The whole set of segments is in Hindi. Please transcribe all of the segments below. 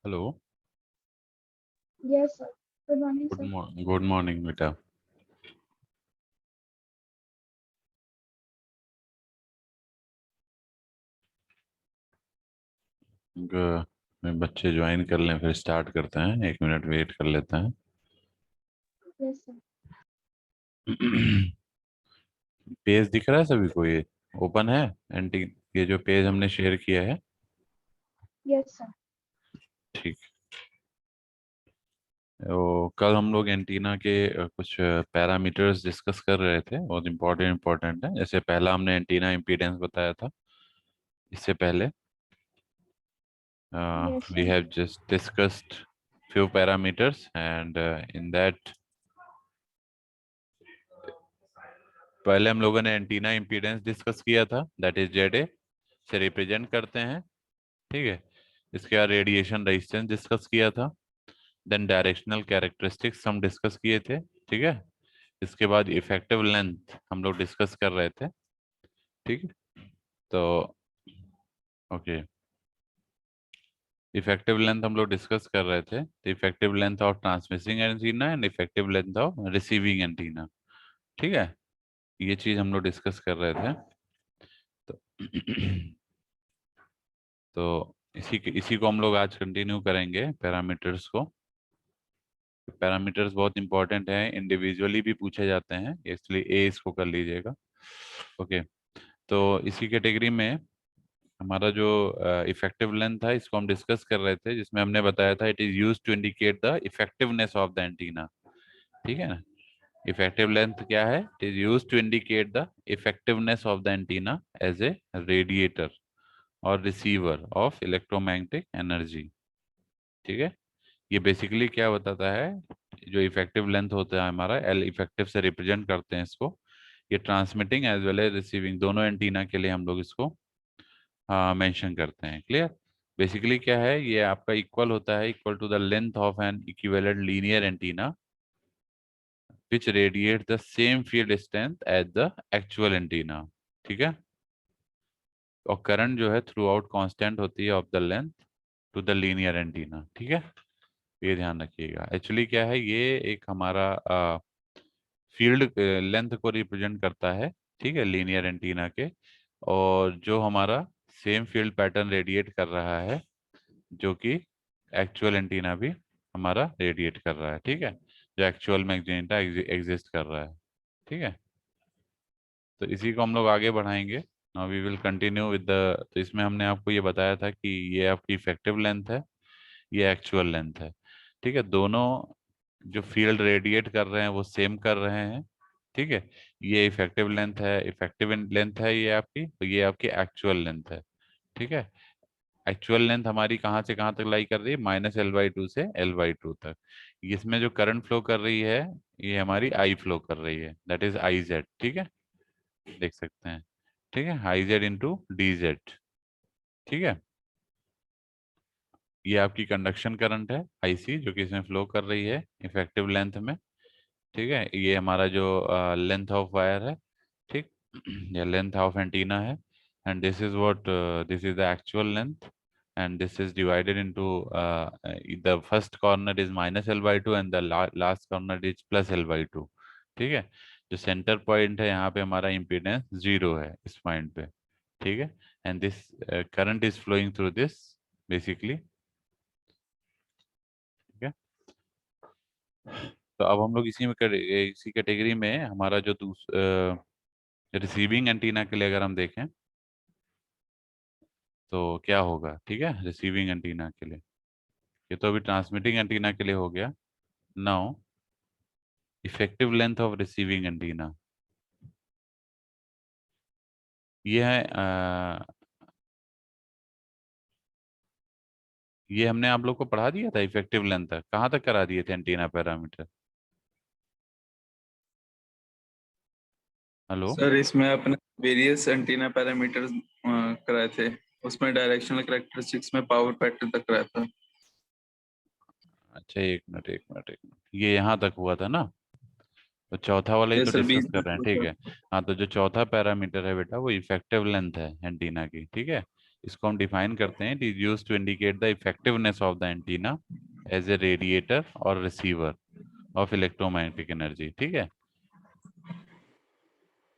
Hello. Yes, sir. Good morning, sir. Good morning बेटा। बच्चे ज्वाइन कर लें फिर स्टार्ट करते हैं, 1 मिनट वेट कर लेते हैं। Yes, sir. पेज दिख रहा है सभी को? ये ओपन है एंटी? ये जो पेज हमने शेयर किया है। Yes, sir. ठीक। तो कल हम लोग एंटीना के कुछ पैरामीटर्स डिस्कस कर रहे थे, बहुत इंपॉर्टेंट इंपॉर्टेंट है। जैसे पहला हमने एंटीना इम्पीडेंस बताया था। इससे पहले Yes, we sir. have just discussed few parameters and in that पहले हम लोगों ने एंटीना इम्पीडेंस डिस्कस किया था, दैट इज जेड ए से रिप्रेजेंट करते हैं। ठीक है। इसके बाद रेडिएशन रेजिस्टेंस डिस्कस किया था। देन डायरेक्शनल कैरेक्टरिस्टिक्स हम डिस्कस किए थे। ठीक है। इसके बाद इफेक्टिव लेंथ हम लोग डिस्कस कर रहे थे। ठीक है। तो ओके, इफेक्टिव लेंथ हम लोग डिस्कस कर रहे थे। तो effective length of transmitting antenna and effective length of receiving antenna. ठीक है। ये चीज हम लोग डिस्कस कर रहे थे। तो तो इसी को हम लोग आज कंटिन्यू करेंगे, पैरामीटर्स को। पैरामीटर्स बहुत इंपॉर्टेंट है, इंडिविजुअली भी पूछे जाते हैं, इसलिए ए इसको कर लीजिएगा। ओके। तो इसी कैटेगरी में हमारा जो इफेक्टिव लेंथ था, इसको हम डिस्कस कर रहे थे, जिसमें हमने बताया था it is use to indicate the effectiveness of the antenna. ठीक है ना। इफेक्टिव लेंथ क्या है? It is use to indicate the effectiveness of the antenna as a radiator और रिसीवर ऑफ इलेक्ट्रोमैग्नेटिक एनर्जी। ठीक है। ये बेसिकली क्या बताता है, जो इफेक्टिव लेंथ होता है हमारा, एल इफेक्टिव से रिप्रेजेंट करते हैं इसको। ये transmitting as well as receiving दोनों एंटीना के लिए हम लोग इसको मेंशन करते हैं। क्लियर? बेसिकली क्या है, ये आपका इक्वल होता है, equal to the length of an equivalent linear antenna which radiate the same field strength as the actual antenna. ठीक है। और करंट जो है थ्रू आउट कॉन्स्टेंट होती है of the length to the linear antenna. ठीक है। ये ध्यान रखिएगा। एक्चुअली क्या है, ये एक हमारा फील्ड लेंथ को रिप्रेजेंट करता है। ठीक है, लीनियर एंटीना के। और जो हमारा सेम फील्ड पैटर्न रेडिएट कर रहा है, जो कि एक्चुअल एंटीना भी हमारा रेडिएट कर रहा है। ठीक है, जो एक्चुअल में एंटीना एग्जिस्ट कर रहा है। ठीक है। तो इसी को हम लोग आगे बढ़ाएंगे। Now we will continue with the, तो इसमें हमने आपको ये बताया था कि ये आपकी इफेक्टिव लेंथ है, ये एक्चुअल लेंथ है। ठीक है। दोनों जो फील्ड रेडिएट कर रहे हैं वो सेम कर रहे हैं। ठीक है। ये इफेक्टिव लेंथ है, इफेक्टिव लेंथ है ये आपकी, तो ये आपकी एक्चुअल लेंथ है। ठीक है। एक्चुअल लेंथ हमारी कहाँ से कहाँ तक लाई कर रही है? -L/2 से L/2 तक। इसमें जो करंट फ्लो कर रही है, ये हमारी आई फ्लो कर रही है, दैट इज IZ। ठीक है, देख सकते हैं। ठीक है, IZ इंटू DZ। ठीक है। ये आपकी कंडक्शन करंट है IC, जो कि इसमें फ्लो कर रही है इफेक्टिव लेंथ में। ठीक है। ये हमारा जो लेंथ ऑफ वायर है। ठीक। ये लेंथ ऑफ एंटीना है। And this is what, this is the actual length. And this is divided into, the first corner is -L/2 and the last corner is +L/2। ठीक है। जो सेंटर पॉइंट है यहाँ पे हमारा इम्पीडेंस 0 है इस पॉइंट पे। ठीक है। And this current is flowing through this basically. ठीक है। तो अब हम लोग इसी कैटेगरी में हमारा जो रिसीविंग एंटीना के लिए अगर हम देखें तो क्या होगा। ठीक है, रिसीविंग एंटीना के लिए, ये तो अभी ट्रांसमिटिंग एंटीना के लिए हो गया। Now effective length of receiving antenna, ये है ये हमने आप लोग को पढ़ा दिया था। इफेक्टिव लेंथ तक कहाँ तक करा दिए थे एंटीना पैरामीटर? हेलो। सर इसमें अपने वेरियस एंटीना पैरामीटर्स कराए थे, उसमें डायरेक्शनल कैरेक्टरिस्टिक्स में पावर पैटर्न तक कराया था। अच्छा, एक मिनट एक मिनट एक मिनट, ये यहाँ तक हुआ था ना? तो चौथा वाला ही ये तो सर डिस्कस 20 कर रहे हैं। ठीक है। हाँ, तो जो चौथा पैरामीटर है बेटा, वो इफेक्टिव लेंथ है एंटीना की। ठीक है। इसको हम डिफाइन करते हैं, it is used to indicate the effectiveness of the antenna as a radiator और रिसीवर ऑफ इलेक्ट्रोमैग्नेटिक एनर्जी। ठीक है,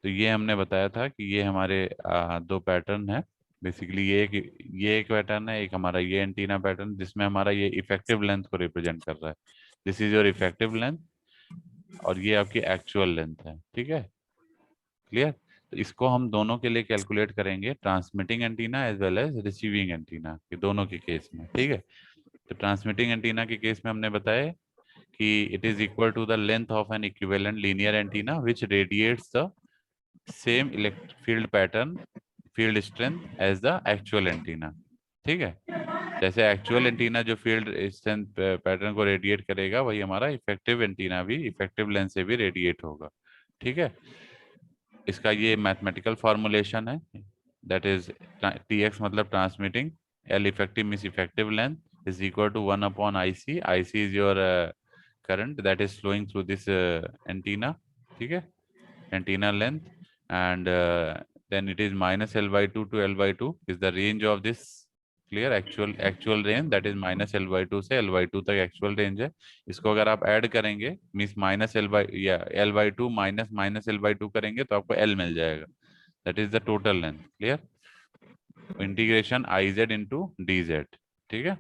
तो ये हमने बताया था कि ये हमारे दो पैटर्न है बेसिकली। ये एक पैटर्न है, एक हमारा ये एंटीना पैटर्न जिसमें हमारा ये इफेक्टिव लेंथ को रिप्रेजेंट कर रहा है। This is your effective length और ये आपकी एक्चुअल लेंथ है। ठीक है, क्लियर। तो इसको हम दोनों के लिए कैलकुलेट करेंगे, transmitting antenna as well as receiving antenna के दोनों के केस में। ठीक है, तो ट्रांसमिटिंग एंटीना के केस में हमने बताया कि it is equal to the length of an equivalent linear antenna which radiates the same electric field pattern field strength as the actual antenna. ठीक है, जैसे एक्चुअल एंटीना जो फील्ड स्ट्रेंथ पैटर्न को रेडिएट करेगा वही हमारा इफेक्टिव एंटीना भी इफेक्टिव लेंथ से भी रेडिएट होगा। ठीक है, इसका ये मैथमेटिकल फॉर्मुलेशन है, दैट इज Tx मतलब transmitting, L effective means effective length is equal to 1 upon IC. IC is your current that is flowing through this antenna. ठीक है, antenna length, and then it is minus L by 2 to L by 2 is the range of this, clear, actual range that is minus L by 2 से L by 2 तक actual range है। इसको अगर आप ऐड करेंगे मींस माइनस L by या L by 2 minus minus L by 2 करेंगे तो आपको L मिल जाएगा, that is the total length, clear, integration IZ into DZ। ठीक है,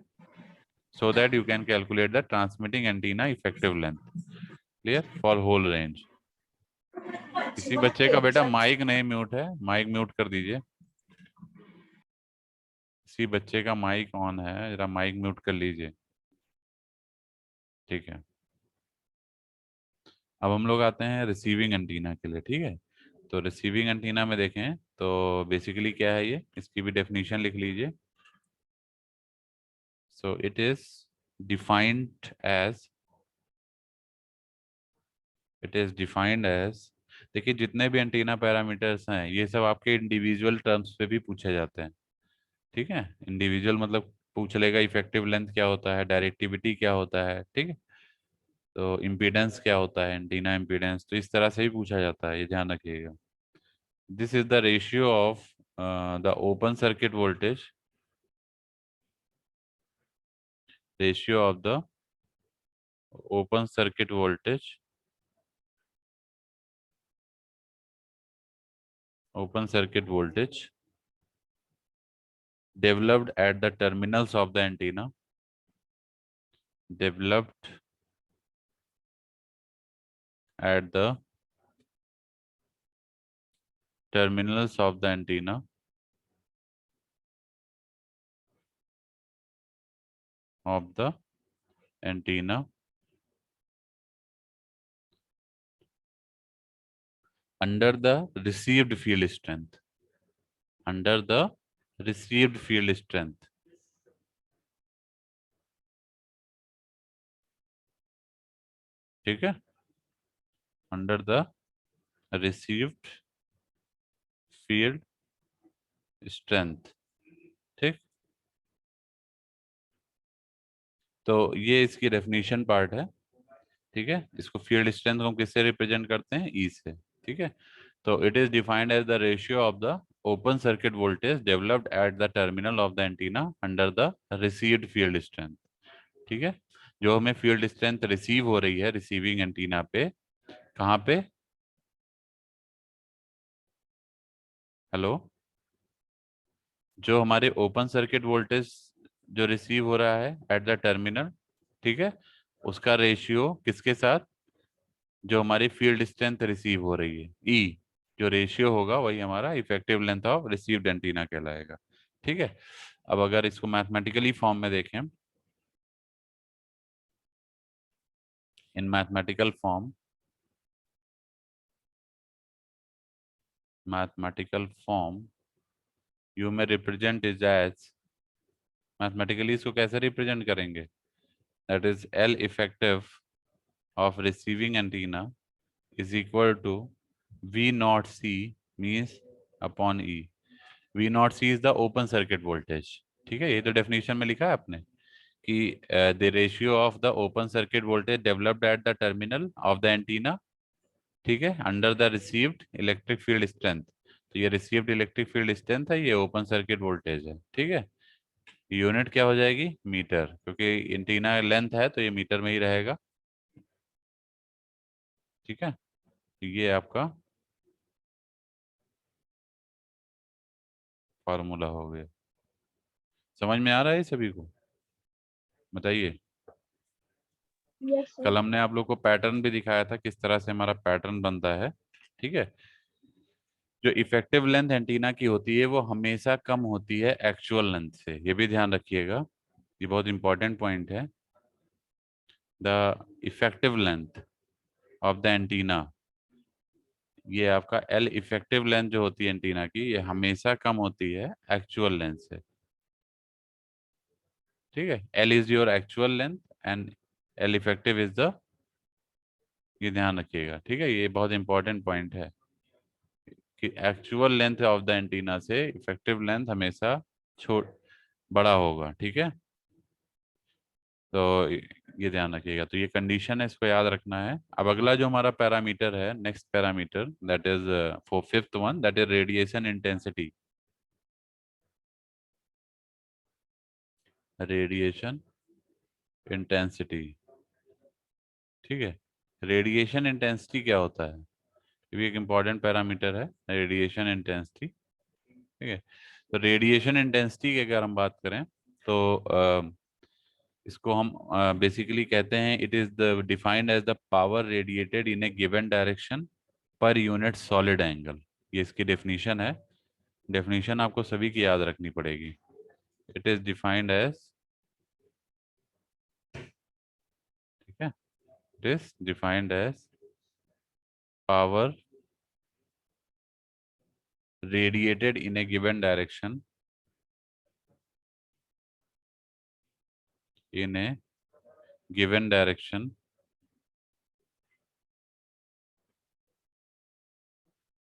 so that you can calculate the transmitting antenna effective length, clear, for whole range। किसी बच्चे का बेटा माइक नहीं म्यूट है, माइक म्यूट कर दीजिए। किसी बच्चे का माइक ऑन है, जरा माइक म्यूट कर लीजिए। ठीक है, अब हम लोग आते हैं रिसीविंग एंटीना के लिए। ठीक है, तो रिसीविंग एंटीना में देखें तो बेसिकली क्या है, ये इसकी भी डेफिनेशन लिख लीजिए। So it is defined as देखिए जितने भी एंटीना पैरामीटर्स हैं ये सब आपके इंडिविजुअल टर्म्स पे भी पूछे जाते हैं। ठीक है, इंडिविजुअल मतलब पूछ लेगा इफेक्टिव लेंथ क्या होता है, डायरेक्टिविटी क्या होता है, ठीक है, तो इम्पीडेंस क्या होता है, एंटीना इम्पीडेंस, तो इस तरह से ही पूछा जाता है, ये ध्यान रखिएगा। This is the ratio of the open circuit voltage, ratio of the open circuit voltage developed at the terminals of the antenna, developed at the terminals of the antenna under the received field strength, under the received field strength। ठीक है, under the received field strength। ठीक, तो ये इसकी डेफिनेशन पार्ट है। ठीक है, इसको फील्ड स्ट्रेंथ को हम किससे रिप्रेजेंट करते हैं, ई से। ठीक है, तो it is defined as the ratio of the open circuit voltage developed at the terminal of the antenna under the received field strength. ठीक है, जो हमें फील्ड स्ट्रेंथ रिसीव हो रही है रिसीविंग एंटीना पे, कहाँ पे, हेलो, जो हमारे ओपन सर्किट वोल्टेज जो रिसीव हो रहा है एट द टर्मिनल, ठीक है, उसका रेशियो किसके साथ, जो हमारी फील्ड स्ट्रेंथ रिसीव हो रही है, ई, जो रेशियो होगा वही हमारा effective length of received antenna कहलाएगा। ठीक है, अब अगर इसको मैथमेटिकली फॉर्म में देखें, इन मैथमेटिकल फॉर्म, यू में रिप्रेजेंट इज एज, मैथमेटिकली इसको कैसे रिप्रेजेंट करेंगे, that is L effective of receiving antenna is equal to V naught C means upon E। V naught C is the open circuit voltage। ठीक है, ये तो डेफिनेशन में लिखा है आपने कि the ratio of the open circuit voltage developed at the terminal of the antenna, ठीक है, under the received electric field strength। तो ये रिसीव्ड इलेक्ट्रिक फील्ड स्ट्रेंथ है, ये ओपन सर्किट वोल्टेज है। ठीक है, यूनिट क्या हो जाएगी, मीटर, क्योंकि एंटीना लेंथ है तो ये मीटर में ही रहेगा। ठीक है, तो ये आपका फार्मूला हो गया। समझ में आ रहा है सभी को? बताइए। Yes, sir. कल हमने आप लोग को पैटर्न भी दिखाया था, किस तरह से हमारा पैटर्न बनता है। ठीक है, जो इफेक्टिव लेंथ एंटीना की होती है वो हमेशा कम होती है एक्चुअल लेंथ से, ये भी ध्यान रखिएगा, ये बहुत इंपॉर्टेंट पॉइंट है। The effective length of the antenna, ये आपका एल इफेक्टिव लेंथ जो होती है एंटीना की, ये हमेशा कम होती है एक्चुअल लेंथ से। ठीक है, L is your actual length and L effective is the, ये ध्यान रखिएगा। ठीक है, ये बहुत इंपॉर्टेंट पॉइंट है कि actual length of the antenna से इफेक्टिव लेंथ हमेशा छोट बड़ा होगा। ठीक है, तो ये ध्यान रखिएगा। तो ये कंडीशन है, इसको याद रखना है। अब अगला जो हमारा पैरामीटर है, next parameter, that is for fifth one, that is radiation intensity. Radiation intensity, ठीक है, रेडिएशन इंटेंसिटी क्या होता है, ये भी एक इम्पॉर्टेंट पैरामीटर है, रेडिएशन इंटेंसिटी। ठीक है, तो रेडिएशन इंटेंसिटी की अगर हम बात करें तो इसको हम बेसिकली कहते हैं, it is the defined as the power radiated in a given direction per unit solid angle. ये इसकी डेफिनेशन है, डेफिनेशन आपको सभी की याद रखनी पड़ेगी। इट इज डिफाइंड एज, ठीक है, it is defined as power radiated in a given direction in a given direction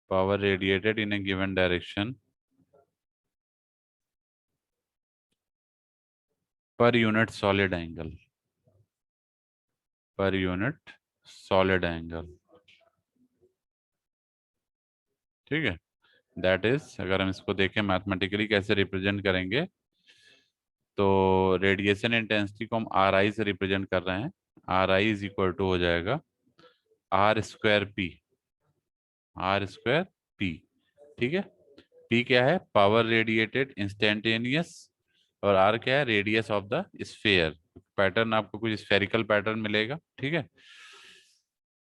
power radiated in a given direction per unit solid angle, per unit solid angle। ठीक है, दैट इज, अगर हम इसको देखें मैथमेटिकली कैसे रिप्रेजेंट करेंगे, तो रेडिएशन इंटेंसिटी को हम आर आई से रिप्रेजेंट कर रहे हैं। R I is equal to हो जाएगा R square P, R square P. ठीक है, पी क्या है, पावर रेडिएटेड इंस्टेंटेनियस, और आर क्या है, radius of the sphere. Pattern आपको कुछ स्फेरिकल पैटर्न मिलेगा। ठीक है,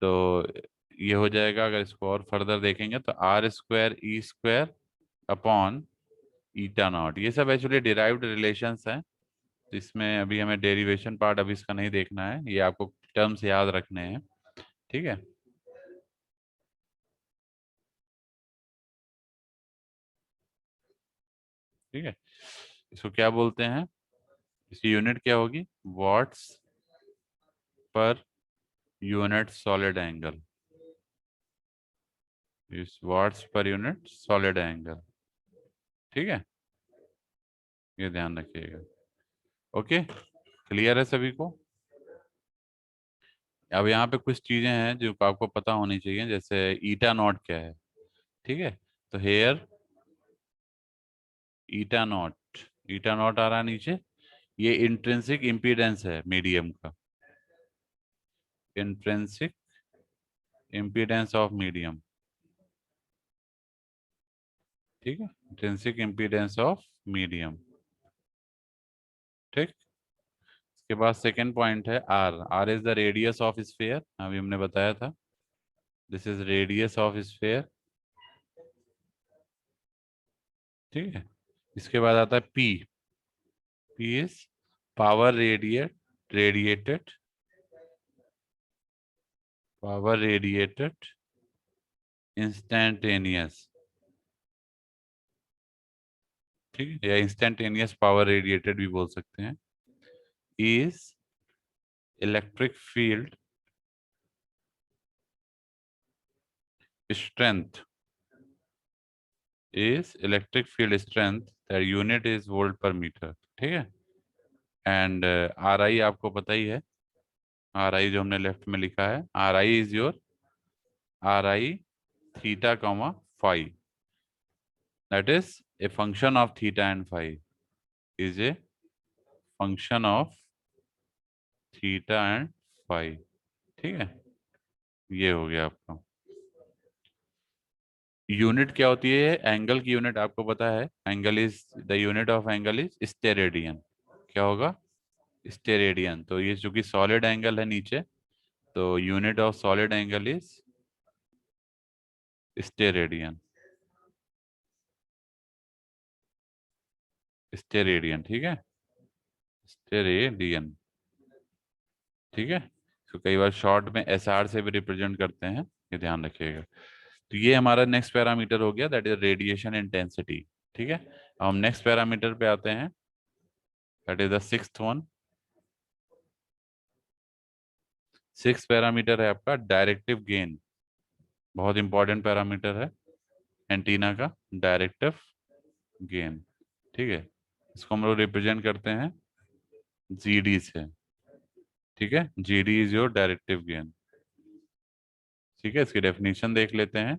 तो ये हो जाएगा, अगर इसको और फर्दर देखेंगे तो R square E square upon eta naught. ये सब एक्चुअली डिराइव्ड रिलेशंस हैं, तो इसमें अभी हमें डेरिवेशन पार्ट अभी इसका नहीं देखना है, ये आपको टर्म्स याद रखने हैं। ठीक है, ठीक है, इसको क्या बोलते हैं, इसकी यूनिट क्या होगी, watts per unit solid angle, इस watts per unit solid angle. ठीक है, ये ध्यान रखिएगा। ओके, क्लियर है सभी को? अब यहाँ पे कुछ चीजें हैं जो आपको पता होनी चाहिए, जैसे ईटा नॉट क्या है। ठीक है, तो here eta not, eta not आ रहा है नीचे, ये इंट्रिंसिक इम्पीडेंस है मीडियम का, इंट्रिंसिक इम्पीडेंस ऑफ मीडियम। ठीक है, इंट्रिंसिक इम्पीडेंस ऑफ मीडियम। ठीक, इसके बाद सेकेंड पॉइंट है R, R is the radius of sphere, अभी हमने बताया था, this is radius of sphere. ठीक है, इसके बाद आता है P, P is power radiated, power radiated instantaneous. ठीक है, या इंस्टेंटेनियस पावर रेडिएटेड भी बोल सकते हैं, is electric field strength, is electric field strength, the unit is volt per meter। ठीक है, एंड आर आई आपको पता ही है, आर आई जो हमने लेफ्ट में लिखा है, R I is your R I theta comma phi. That is a function of theta and phi, is a function of theta and phi. ठीक है, ये हो गया आपका। यूनिट क्या होती है? एंगल की यूनिट आपको पता है, angle is the unit of angle is steradian. क्या होगा? स्टेरेडियन। तो ये चूंकि सॉलिड एंगल है नीचे, तो unit of solid angle is steradian. Steradian, ठीक है, स्टेरेडियन। ठीक है, तो कई बार शॉर्ट में एस आर से भी रिप्रेजेंट करते हैं, ये ध्यान रखिएगा। तो ये हमारा नेक्स्ट पैरामीटर हो गया, दैट इज रेडिएशन इंटेंसिटी। ठीक है, अब हम नेक्स्ट पैरामीटर पे आते हैं, that is the sixth one. Six parameter है आपका डायरेक्टिव गेन। बहुत इंपॉर्टेंट पैरामीटर है एंटीना का, डायरेक्टिव गेन। ठीक है, इसको हम लोग रिप्रेजेंट करते हैं जीडी से। ठीक है, GD is your directive gain. ठीक है, इसकी डेफिनेशन देख लेते हैं।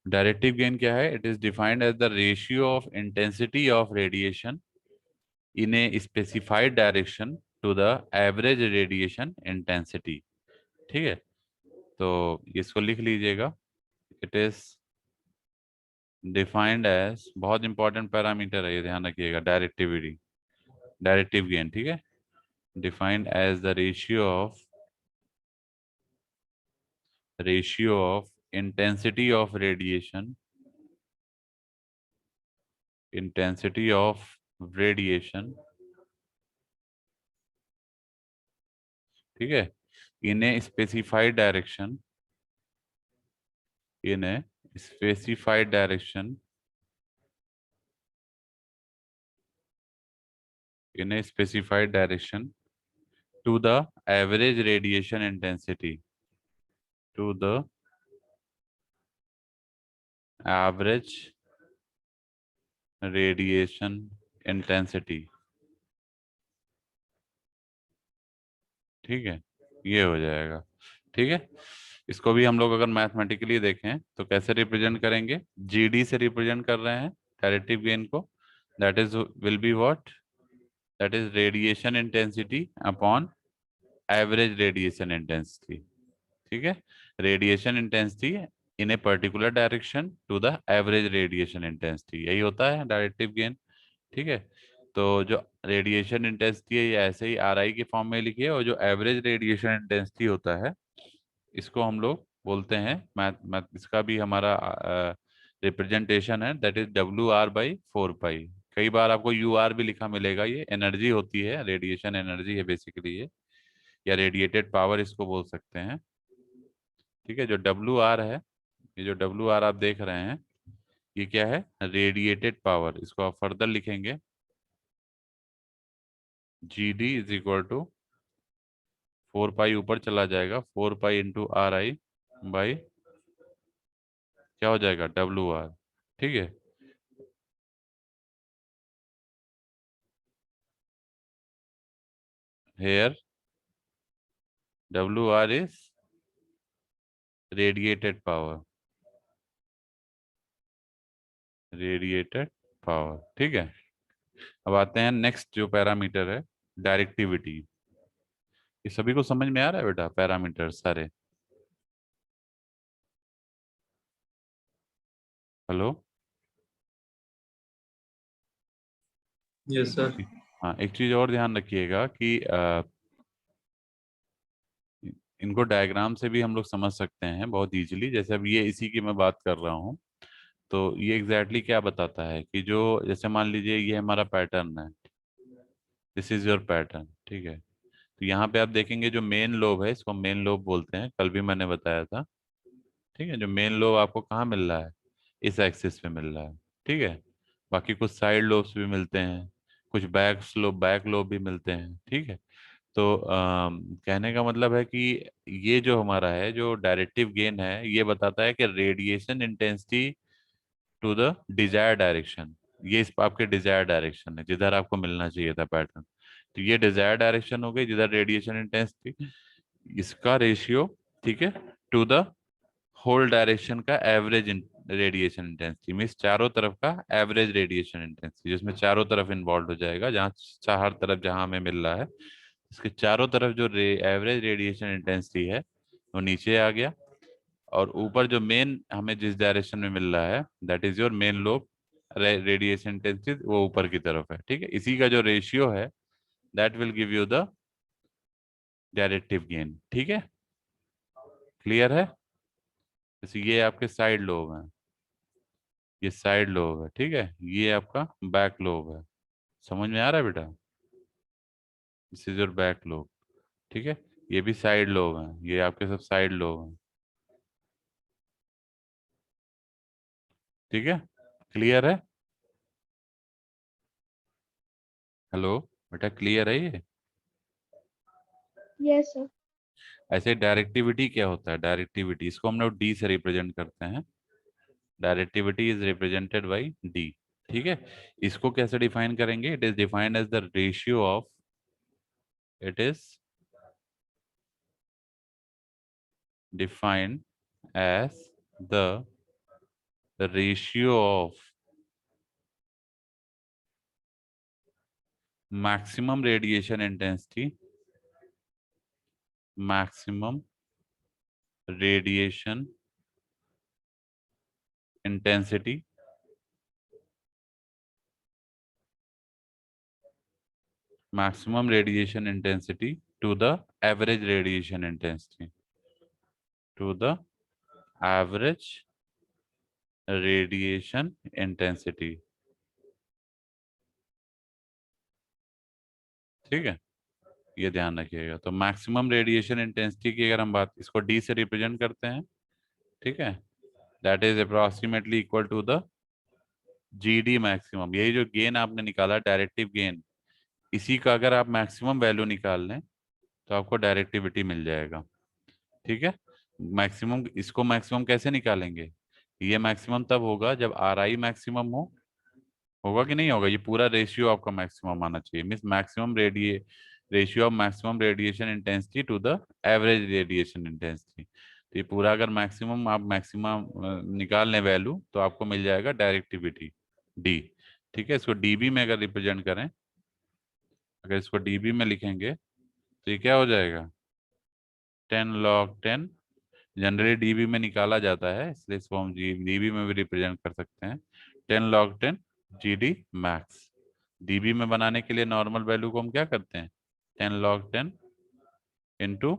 डायरेक्टिव गेन क्या है? It is defined as the ratio of intensity of radiation in a specified direction to the average radiation intensity. ठीक है, तो इसको लिख लीजिएगा। इट इज डिफाइंड एज, बहुत इंपॉर्टेंट पैरामीटर है ये, ध्यान रखिएगा, डायरेक्टिविटी, डायरेक्टिव गेन। ठीक है, defined as the ratio of intensity of radiation, intensity of radiation, ठीक है, in a specified direction, in a specified direction, in a specified direction to the average radiation intensity, to the average radiation intensity। ठीक है, ये हो जाएगा। ठीक है, इसको भी हम लोग अगर मैथमेटिकली देखें तो कैसे रिप्रेजेंट करेंगे? जीडी से रिप्रेजेंट कर रहे हैं डायरेक्टिव गेन को, that is will be what, that is radiation intensity upon average radiation intensity. ठीक है, radiation intensity in a particular direction to the average radiation intensity, यही होता है डायरेक्टिव गेन। ठीक है, तो जो रेडिएशन इंटेंसिटी है ये ऐसे ही आर आई के फॉर्म में लिखिए, और जो एवरेज रेडिएशन इंटेंसिटी होता है इसको हम लोग बोलते हैं, मैथ इसका भी हमारा रिप्रेजेंटेशन है, that is W R by 4 पाई। कई बार आपको यू आर भी लिखा मिलेगा, ये एनर्जी होती है, रेडिएशन एनर्जी है बेसिकली ये, या रेडिएटेड पावर इसको बोल सकते हैं। ठीक है, जो डब्ल्यू आर है, ये जो डब्ल्यू आर आप देख रहे हैं, ये क्या है? Radiated power. इसको आप फर्दर लिखेंगे, G D is equal to 4 pi, ऊपर चला जाएगा, 4 pi into R I by, क्या हो जाएगा? W R. ठीक है, here W R is radiated power, radiated power. ठीक है, अब आते हैं नेक्स्ट जो पैरामीटर है, डायरेक्टिविटी। ये सभी को समझ में आ रहा है बेटा, पैरामीटर सारे? हेलो? Yes sir. हाँ, एक चीज और ध्यान रखिएगा कि इनको डायग्राम से भी हम लोग समझ सकते हैं बहुत इजीली। जैसे अब ये इसी की मैं बात कर रहा हूँ, तो ये एग्जैक्टली क्या बताता है कि जो, जैसे मान लीजिए ये हमारा पैटर्न है, दिस इज योर पैटर्न। ठीक है, तो यहाँ पे आप देखेंगे जो मेन लोब है, इसको मेन लोब बोलते हैं, कल भी मैंने बताया था। ठीक है, जो मेन लोब आपको कहाँ मिल रहा है? इस एक्सिस पे मिल रहा है। ठीक है, बाकी कुछ साइड लोब्स भी मिलते हैं, कुछ बैक लोब भी मिलते हैं। ठीक है, तो कहने का मतलब है कि ये जो हमारा है, जो डायरेक्टिव गेन है, ये बताता है कि radiation intensity to the desire direction, ये इस आपके डिजायर डायरेक्शन है, जिधर आपको मिलना चाहिए था पैटर्न। तो ये डिजायर डायरेक्शन हो गई जिधर रेडिएशन इंटेंसिटी, इसका रेशियो, ठीक है, टू द होल डायरेक्शन का एवरेज रेडिएशन इंटेंसिटी मीन्स चारों तरफ का एवरेज रेडिएशन इंटेंसिटी, जिसमें चारों तरफ इन्वॉल्व हो जाएगा, जहाँ चार तरफ जहाँ हमें मिल रहा है इसके चारों तरफ जो एवरेज रेडिएशन इंटेंसिटी है वो नीचे आ गया, और ऊपर जो मेन हमें जिस डायरेक्शन में मिल रहा है that is your main lobe radiation intensity, वो ऊपर की तरफ है। ठीक है, इसी का जो रेशियो है that will give you the directive gain. ठीक है, क्लियर है? जैसे ये आपके साइड लोब है, ये साइड लोब है, ठीक है, ये आपका बैक लोब है। समझ में आ रहा है बेटा? This is your back lobe. ठीक है, ये भी साइड लोब है, ये आपके सब साइड लोब है। ठीक है, क्लियर है? हेलो बेटा, क्लियर है ये? Yes, sir. ऐसे डायरेक्टिविटी क्या होता है? डायरेक्टिविटी इसको हम लोग डी से रिप्रेजेंट करते हैं। Directivity is represented by D. ठीक है, इसको कैसे डिफाइन करेंगे? It is defined as the ratio of, it is defined as the ratio of maximum radiation intensity, maximum radiation intensity maximum radiation intensity to the average radiation intensity, to the average radiation intensity। ठीक है, ये ध्यान रखिएगा। तो मैक्सिमम रेडिएशन इंटेंसिटी की अगर हम बात, इसको डी से रिप्रेजेंट करते हैं। ठीक है, that is approximately equal to the G D maximum. यही जो गेन आपने निकाला डायरेक्टिव गेन, इसी का अगर आप मैक्सिमम वैल्यू निकाल लें तो आपको डायरेक्टिविटी मिल जाएगा। ठीक है, मैक्सिमम, इसको मैक्सिमम कैसे निकालेंगे? ये मैक्सिमम तब होगा जब आर आई मैक्सिमम हो, होगा कि नहीं होगा? ये पूरा रेशियो आपका मैक्सिमम आना चाहिए, means maximum ratio of maximum radiation intensity to the average radiation intensity. तो ये पूरा अगर मैक्सिमम आप मैक्सिमम निकाल लें वैल्यू तो आपको मिल जाएगा डायरेक्टिविटी डी। ठीक है, इसको डीबी में अगर रिप्रेजेंट करें, अगर इसको डीबी में लिखेंगे तो ये क्या हो जाएगा? 10 log 10। जनरली डीबी में निकाला जाता है, इसलिए इसको हम डीबी में भी रिप्रेजेंट कर सकते हैं। 10 log 10 G D max. DB में बनाने के लिए नॉर्मल वैल्यू को हम क्या करते हैं? 10 log 10 into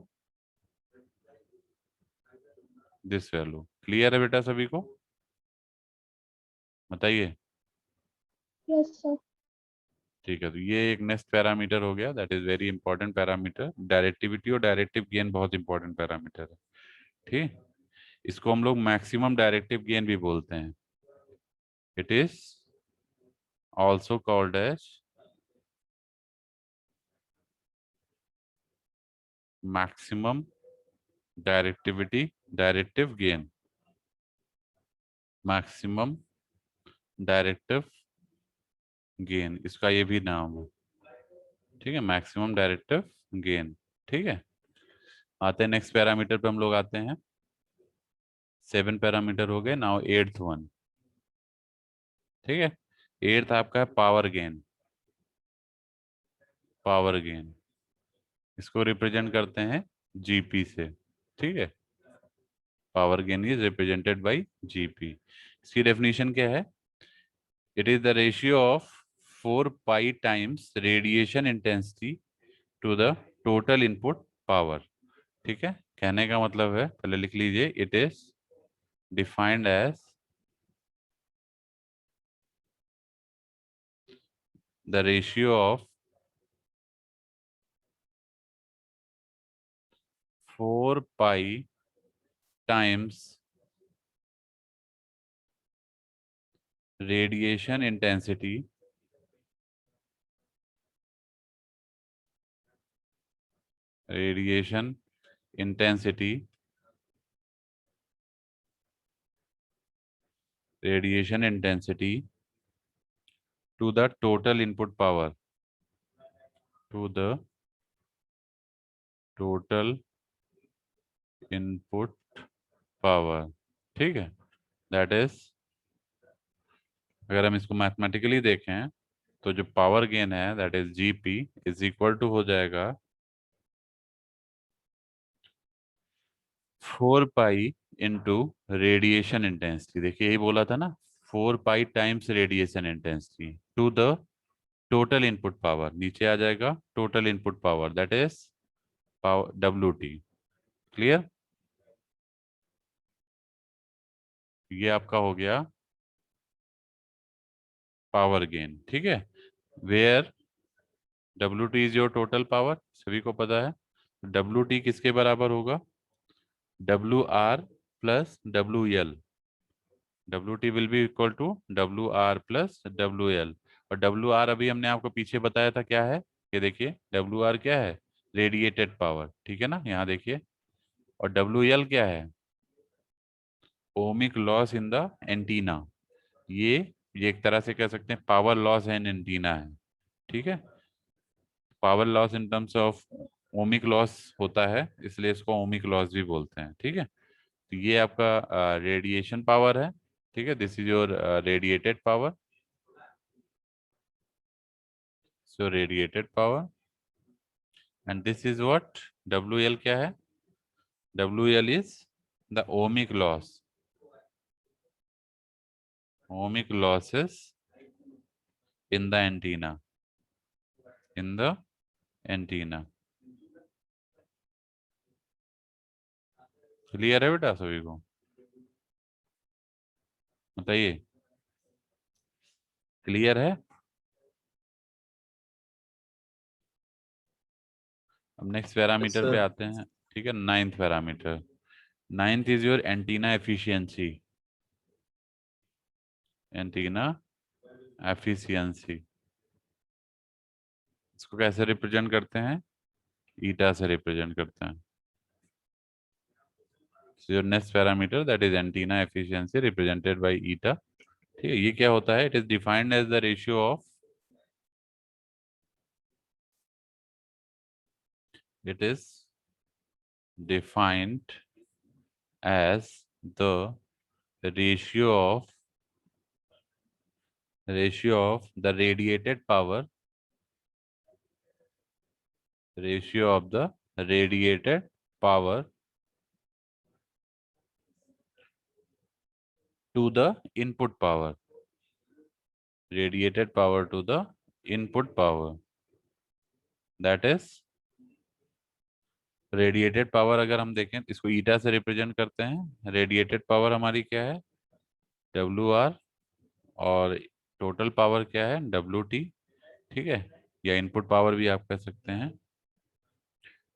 this value. Clear है बेटा सभी को? बताइए। Yes, sir. ठीक है, तो ये एक नेक्स्ट पैरामीटर हो गया, that is very important parameter. Directivity और डायरेक्टिव गेन बहुत इंपॉर्टेंट पैरामीटर है। ठीक, इसको हम लोग मैक्सिमम डायरेक्टिव गेन भी बोलते हैं। It is also called as maximum directive gain, maximum directive gain, इसका ये भी नाम है। ठीक है, मैक्सिमम डायरेक्टिव गेन। ठीक है, आते हैं नेक्स्ट पैरामीटर पे हम लोग आते हैं। 7 पैरामीटर हो गए, नाउ 8th वन। ठीक है, 8th आपका है पावर गेन। पावर गेन इसको रिप्रेजेंट करते हैं जीपी से। ठीक है, power gain is represented by GP. इसकी डेफिनेशन क्या है? It is the ratio of 4 pi times radiation intensity to the total input power. ठीक है, कहने का मतलब है, पहले लिख लीजिए, it is defined as the ratio of 4 pi times radiation intensity radiation intensity radiation intensity to the total input power, to the total input power. ठीक है, दैट इज, अगर हम इसको मैथमेटिकली देखें तो जो पावर गेन है that is GP is equal to हो जाएगा 4 पाई इंटू रेडिएशन इंटेंसिटी। देखिए यही बोला था ना, 4 pi times radiation intensity to the total input power, नीचे आ जाएगा total input power that is power W T. Clear? ये आपका हो गया पावर गेन। ठीक है, where W T is your total power, सभी को पता है। डब्ल्यू टी किसके बराबर होगा? W R plus W L. W T will be equal to W R plus W L. और डब्ल्यू आर अभी हमने आपको पीछे बताया था क्या है, ये देखिए डब्ल्यू आर क्या है? रेडिएटेड पावर, ठीक है ना, यहाँ देखिए। और डब्ल्यू एल क्या है? Ohmic loss in the antenna. ये एक तरह से कह सकते हैं पावर लॉस इन एंटीना है। ठीक है, power loss in terms of ohmic loss होता है, इसलिए इसको ओमिक लॉस भी बोलते हैं। ठीक है, तो ये आपका रेडिएशन पावर है। ठीक है, this is your radiated power, so radiated power. And this is what? W L क्या है? W L is the ohmic loss, ohmic losses in the antenna, in the antenna. Clear है बेटा सभी को? बताइए, क्लियर है? अब नेक्स्ट यस पैरामीटर पे सर। आते हैं। ठीक है, ninth parameter. Ninth is your antenna efficiency, antenna efficiency. इसको कैसे रिप्रेजेंट करते हैं? ईटा से रिप्रेजेंट करते हैं। So your next parameter that is antenna efficiency represented by eta। ठीक है, ये क्या होता है? It is defined as the ratio of, it is defined as the ratio of the radiated power, ratio of the radiated power to the input power, radiated power to the input power, that is radiated power. अगर हम देखें इसको ईटा से रिप्रेजेंट करते हैं। रेडिएटेड पावर हमारी क्या है? W R. और टोटल पावर क्या है? W T. ठीक है, या इनपुट पावर भी आप कह सकते हैं।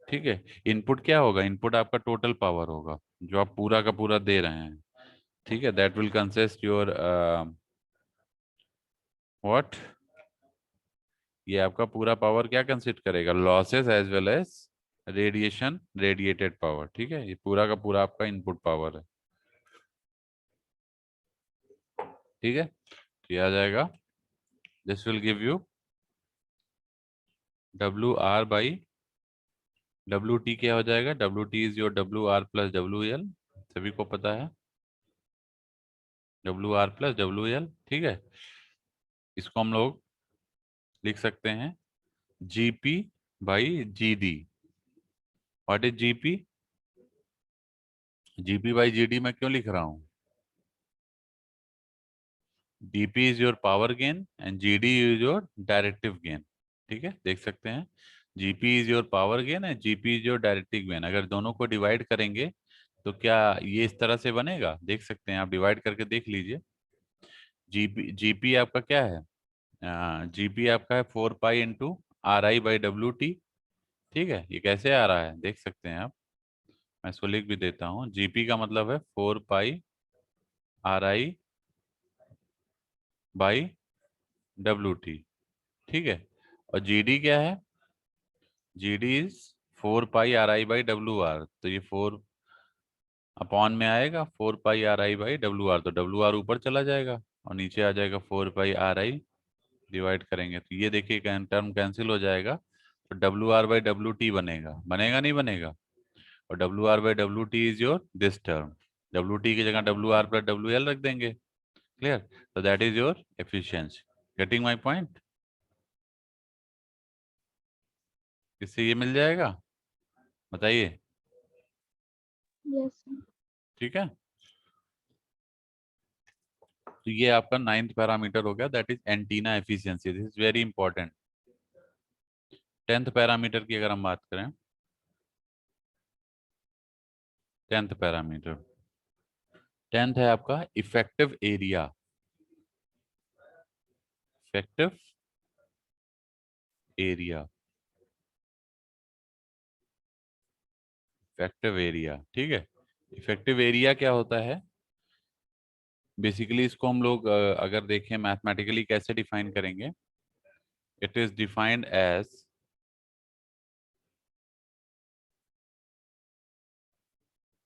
ठीक है, इनपुट क्या होगा? इनपुट आपका टोटल पावर होगा जो आप पूरा का पूरा दे रहे हैं। ठीक है, that will consist your what, ये आपका पूरा पावर क्या कंसिस्ट करेगा? Losses as well as radiation, radiated power. ठीक है, ये पूरा का पूरा आपका इनपुट पावर है। ठीक है, तो ये आ जाएगा, this will give U W R by W T. क्या हो जाएगा? W T is your W R plus W L, सभी को पता है, W R plus W L. ठीक है, इसको हम लोग लिख सकते हैं GP by G D. What is GP? GP by G D मैं क्यों लिख रहा हूँ? DP is your power gain and GD is your directive gain. ठीक है, देख सकते हैं, GP is your power gain and GP is your directive gain. अगर दोनों को डिवाइड करेंगे तो क्या ये इस तरह से बनेगा? देख सकते हैं, आप डिवाइड करके देख लीजिए। जीपी आपका क्या है? जीपी आपका है 4 pi into R I by W T. ठीक है, ये कैसे आ रहा है देख सकते हैं आप, मैं इसको लिख भी देता हूँ। जीपी का मतलब है 4 pi R I by W T. ठीक है, और जीडी क्या है? GD is 4 pi R I by W R. तो ये 4 अपॉन में आएगा 4 pi R I by W R, तो डब्ल्यू आर ऊपर चला जाएगा और नीचे आ जाएगा 4 पाई आर आई। डिवाइड करेंगे तो ये देखिए टर्म कैंसिल हो जाएगा, तो W R by W T बनेगा, बनेगा नहीं बनेगा? और W R by W T is your this term. WT की जगह WR प्लस WL रख देंगे। क्लियर? तो that is your efficiency. Getting my point? इससे ये मिल जाएगा, बताइए। Yes, sir. ठीक है, तो ये आपका 9th पैरामीटर हो गया, that is antenna efficiency. This is very important. 10th parameter की अगर हम बात करें, 10th पैरामीटर, 10th है आपका effective area. Effective area, effective area, ठीक है। इफेक्टिव एरिया क्या होता है? बेसिकली इसको हम लोग अगर देखें मैथमेटिकली कैसे डिफाइन करेंगे, it is defined as,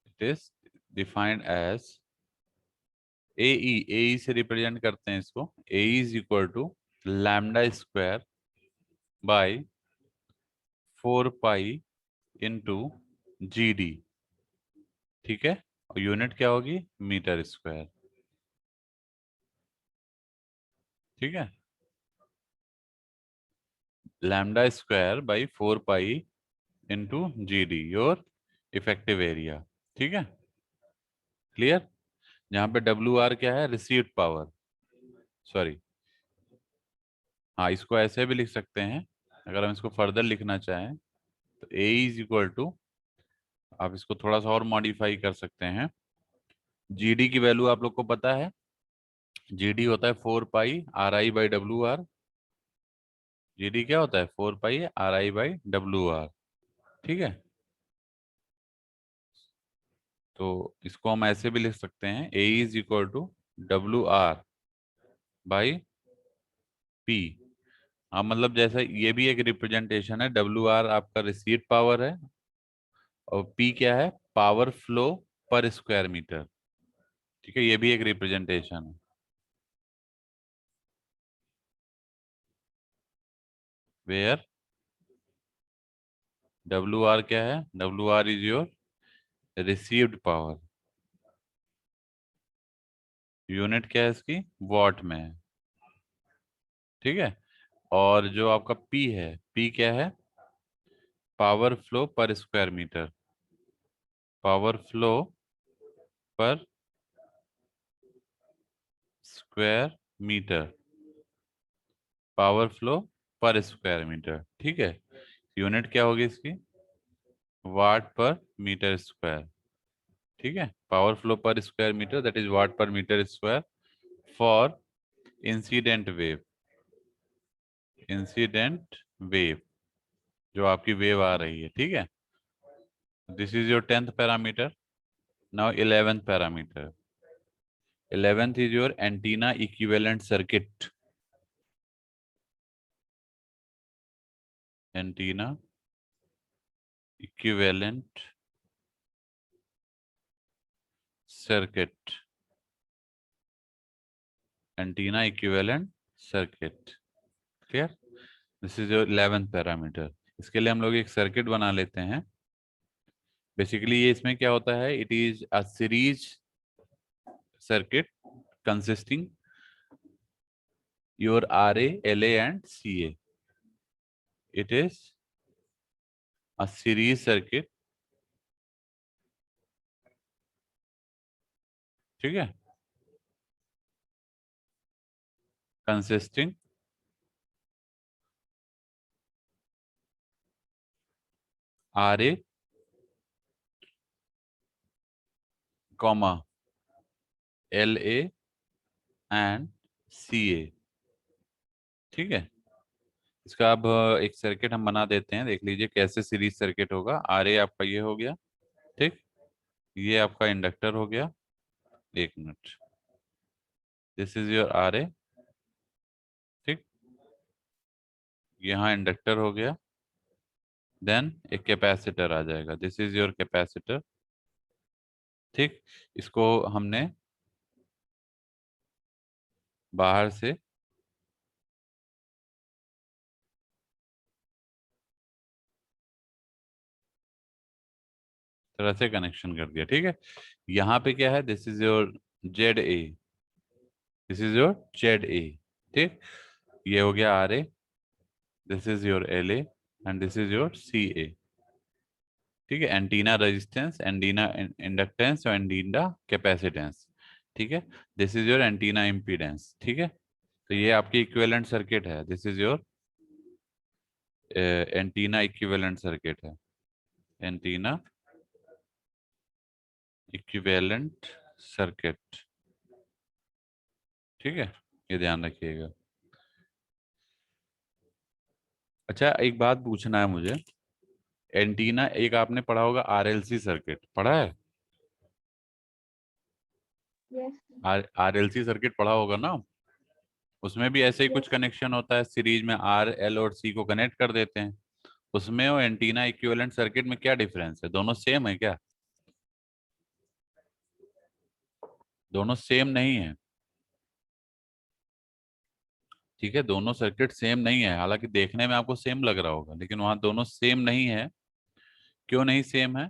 it is defined as AE से रिप्रेजेंट करते हैं इसको। AE is equal to lambda square by 4 pi into GD, ठीक है। और यूनिट क्या होगी? मीटर स्क्वायर, ठीक है। Lambda square by 4 pi into GD, your effective area, ठीक है। क्लियर? यहाँ पे WR क्या है? रिसीव्ड पावर, सॉरी, हाँ इसको ऐसे भी लिख सकते हैं। अगर हम इसको फर्दर लिखना चाहें तो A इज इक्वल टू, आप इसको थोड़ा सा और मॉडिफाई कर सकते हैं। GD की वैल्यू आप लोग को पता है, GD होता है 4 पाई RI बाई WR। GD क्या होता है? 4 पाई RI बाई WR, ठीक है। तो इसको हम ऐसे भी लिख सकते हैं, A is equal to WR by P। हाँ मतलब जैसा ये भी एक रिप्रेजेंटेशन है, WR आपका रिसीव पावर है और P क्या है? Power flow per square metre, ठीक है। ये भी एक रिप्रेजेंटेशन है। वेयर WR क्या है? WR is your received power. Unit क्या है इसकी? वॉट में है, ठीक है। और जो आपका P है, P क्या है? Power flow per square metre, power flow per square metre, power flow per square metre, ठीक है। यूनिट क्या होगी इसकी? वाट पर मीटर स्क्वायर, ठीक है। Power flow per square metre, that is watt per metre square for incident wave, incident wave, जो आपकी वेव आ रही है, ठीक है। This is your 10th parameter. Now 11th parameter. 11th is your antenna equivalent circuit, antenna equivalent circuit, antenna equivalent circuit, clear? This is your 11th parameter। इसके लिए हम लोग एक सर्किट बना लेते हैं। बेसिकली ये इसमें क्या होता है? It is a series circuit consisting your RA, LA and CA। It is a series circuit, ठीक है, consisting RA, comma LA and CA, ठीक है। इसका अब एक सर्किट हम बना देते हैं, देख लीजिए कैसे सीरीज सर्किट होगा। RA आपका ये हो गया, ठीक। ये आपका इंडक्टर हो गया, एक minute, this is your RA, ठीक। यहाँ इंडक्टर हो गया, देन एक कैपेसिटर आ जाएगा, दिस इज योर कैपेसिटर, ठीक। इसको हमने बाहर से तरह से कनेक्शन कर दिया, ठीक है। यहाँ पे क्या है, this is your Z A, this is your Z A, ठीक। ये हो गया R A, this is your L A and this is your C A, ठीक है। एंटीना रेजिस्टेंस, एंटीना इंडक्टेंस और एंटीना कैपेसिटेंस, ठीक है। This is your antenna impedance, ठीक है। तो ये आपकी इक्विवेलेंट सर्किट है, this is your antenna equivalent circuit है, एंटीना इक्विवेलेंट सर्किट, ठीक है। ये ध्यान रखिएगा। अच्छा, एक बात पूछना है मुझे, एंटीना एक आपने पढ़ा होगा आरएलसी सर्किट, पढ़ा है? Yes. आरएलसी सर्किट पढ़ा होगा ना, उसमें भी ऐसे ही कुछ Yes. कनेक्शन होता है, सीरीज में आर एल और सी को कनेक्ट कर देते हैं। उसमें और एंटीना इक्विवेलेंट सर्किट में क्या डिफरेंस है, दोनों सेम है क्या? दोनों सेम नहीं है, ठीक है। दोनों सर्किट सेम नहीं है, हालांकि देखने में आपको सेम लग रहा होगा, लेकिन वहां दोनों सेम नहीं है। क्यों नहीं सेम है?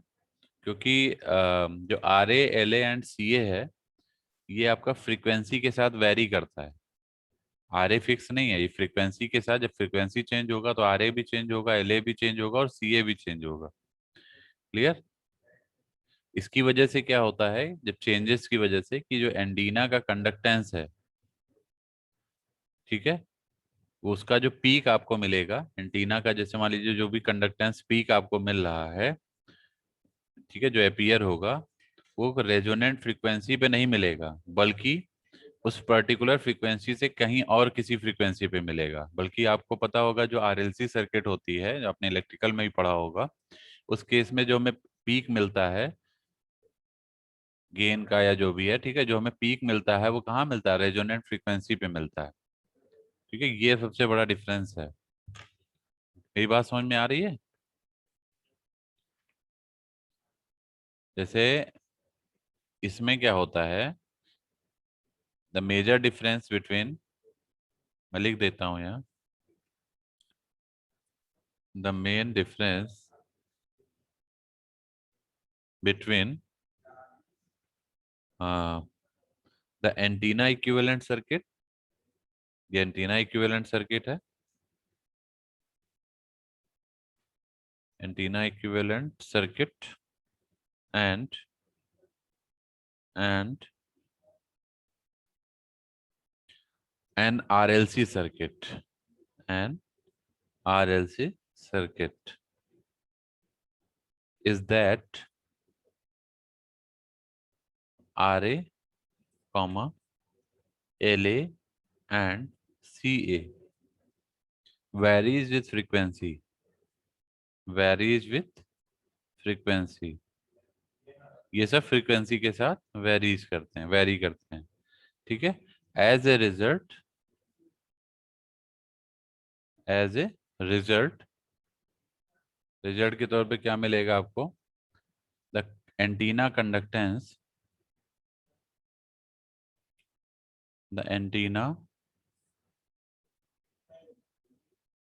क्योंकि जो R A L A and C A है, ये आपका फ्रीक्वेंसी के साथ वेरी करता है। आर ए फिक्स नहीं है, ये फ्रीक्वेंसी के साथ, जब फ्रीक्वेंसी चेंज होगा तो आर ए भी चेंज होगा, एल ए भी चेंज होगा और सी ए भी चेंज होगा। क्लियर? इसकी वजह से क्या होता है, जब चेंजेस की वजह से, कि जो एंटीना का कंडक्टेंस है, ठीक है, उसका जो पीक आपको मिलेगा एंटीना का, जैसे मान लीजिए जो भी कंडक्टेंस पीक आपको मिल रहा है, ठीक है, जो अपीयर होगा, वो रेजोनेंट फ्रीक्वेंसी पे नहीं मिलेगा, बल्कि उस पर्टिकुलर फ्रीक्वेंसी से कहीं और किसी फ्रीक्वेंसी पे मिलेगा। बल्कि आपको पता होगा जो आरएलसी सर्किट होती है, जो आपने इलेक्ट्रिकल में भी पढ़ा होगा, उस केस में जो हमें पीक मिलता है गेन का या जो भी है, ठीक है, जो हमें पीक मिलता है वो कहाँ मिलता है, रेजोनेंट फ्रीक्वेंसी पे मिलता है, ठीक है। ये सबसे बड़ा डिफरेंस है। यही बात समझ में आ रही है? जैसे इसमें क्या होता है, द मेजर डिफरेंस बिटवीन, मैं लिख देता हूं यहाँ, the main difference between the antenna equivalent circuit, ये एंटीना इक्विवेलेंट सर्किट है, antenna equivalent circuit and and an RLC circuit, an RLC circuit is that RA, LA and CA varies with frequency, varies with frequency, ये सब फ्रीक्वेंसी के साथ वेरीज करते हैं, वेरी करते हैं, ठीक है। As a result, as a result, result के तौर पे क्या मिलेगा आपको, the antenna conductance, the antenna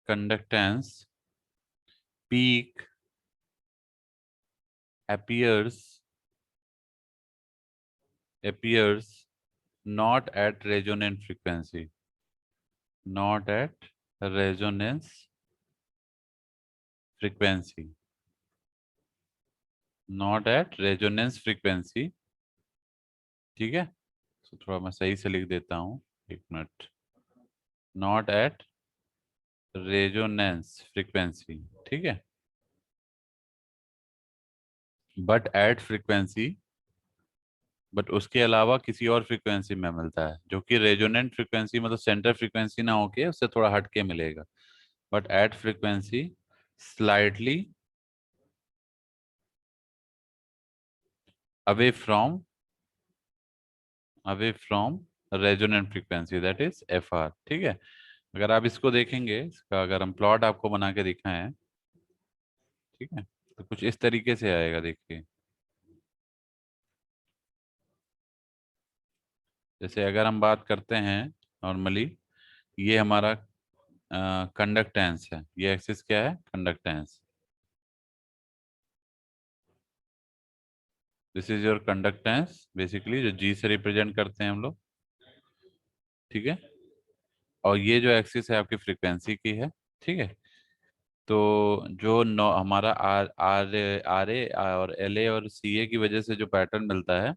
conductance peak appears not at resonant frequency, not at resonance frequency, not at resonance frequency, ठीक है। तो थोड़ा मैं सही से लिख देता हूँ, एक minute, not at resonance frequency, ठीक है, but at frequency, बट उसके अलावा किसी और फ्रीक्वेंसी में मिलता है, जो कि रेजोनेंट फ्रीक्वेंसी, मतलब सेंटर फ्रीक्वेंसी ना होके उससे थोड़ा हट के मिलेगा, but at frequency slightly away from resonant frequency, that is FR, ठीक है। अगर आप इसको देखेंगे, इसका अगर हम प्लॉट आपको बना के दिखाएं, ठीक है, तो कुछ इस तरीके से आएगा, देखिए। जैसे अगर हम बात करते हैं नॉर्मली, ये हमारा कंडक्टेंस है, ये एक्सिस क्या है, conductance, this is your conductance basically, जो जी से रिप्रेजेंट करते हैं हम लोग, ठीक है। और ये जो एक्सिस है आपकी फ्रीक्वेंसी की है, ठीक है। तो जो हमारा आर आर आर ए और एल ए और सी ए की वजह से जो पैटर्न मिलता है